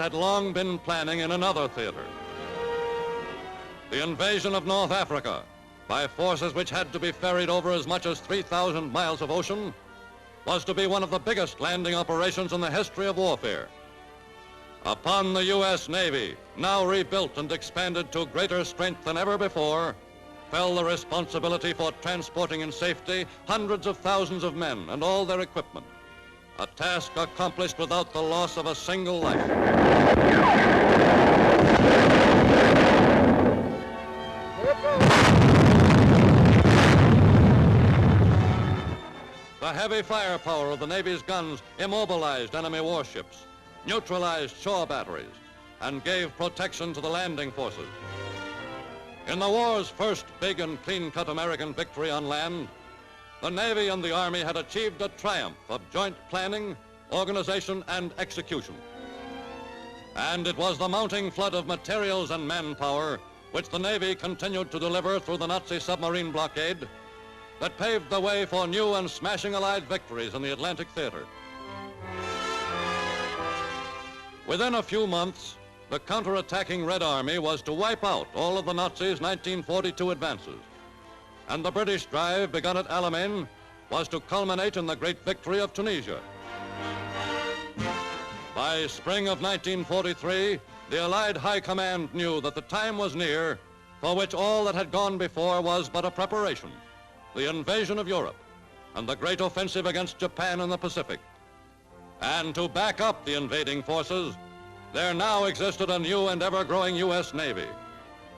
had long been planning in another theater. The invasion of North Africa by forces which had to be ferried over as much as 3,000 miles of ocean was to be one of the biggest landing operations in the history of warfare. Upon the U.S. Navy, now rebuilt and expanded to greater strength than ever before, fell the responsibility for transporting in safety hundreds of thousands of men and all their equipment, a task accomplished without the loss of a single life. The heavy firepower of the Navy's guns immobilized enemy warships, neutralized shore batteries, and gave protection to the landing forces. In the war's first big and clean-cut American victory on land, the Navy and the Army had achieved a triumph of joint planning, organization, and execution. And it was the mounting flood of materials and manpower which the Navy continued to deliver through the Nazi submarine blockade that paved the way for new and smashing Allied victories in the Atlantic theater. Within a few months, the counterattacking Red Army was to wipe out all of the Nazis' 1942 advances. And the British drive, begun at Alamein, was to culminate in the great victory of Tunisia. By spring of 1943, the Allied High Command knew that the time was near for which all that had gone before was but a preparation, the invasion of Europe and the great offensive against Japan in the Pacific. And to back up the invading forces, there now existed a new and ever-growing U.S. Navy,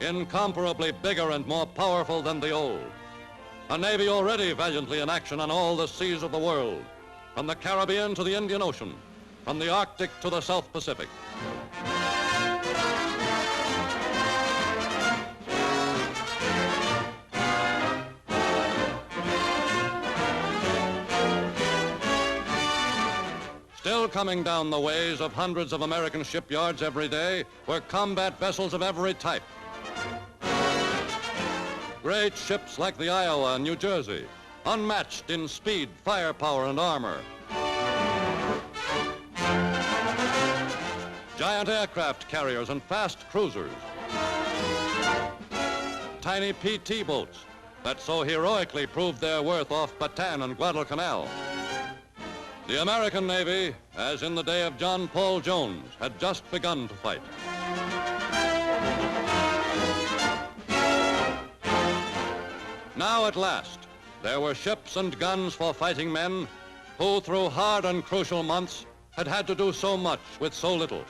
incomparably bigger and more powerful than the old. A Navy already valiantly in action on all the seas of the world, from the Caribbean to the Indian Ocean, from the Arctic to the South Pacific. Still coming down the ways of hundreds of American shipyards every day were combat vessels of every type. Great ships like the Iowa and New Jersey, unmatched in speed, firepower, and armor. Giant aircraft carriers and fast cruisers. Tiny PT boats that so heroically proved their worth off Bataan and Guadalcanal. The American Navy, as in the day of John Paul Jones, had just begun to fight. Now at last, there were ships and guns for fighting men who, through hard and crucial months, had to do so much with so little.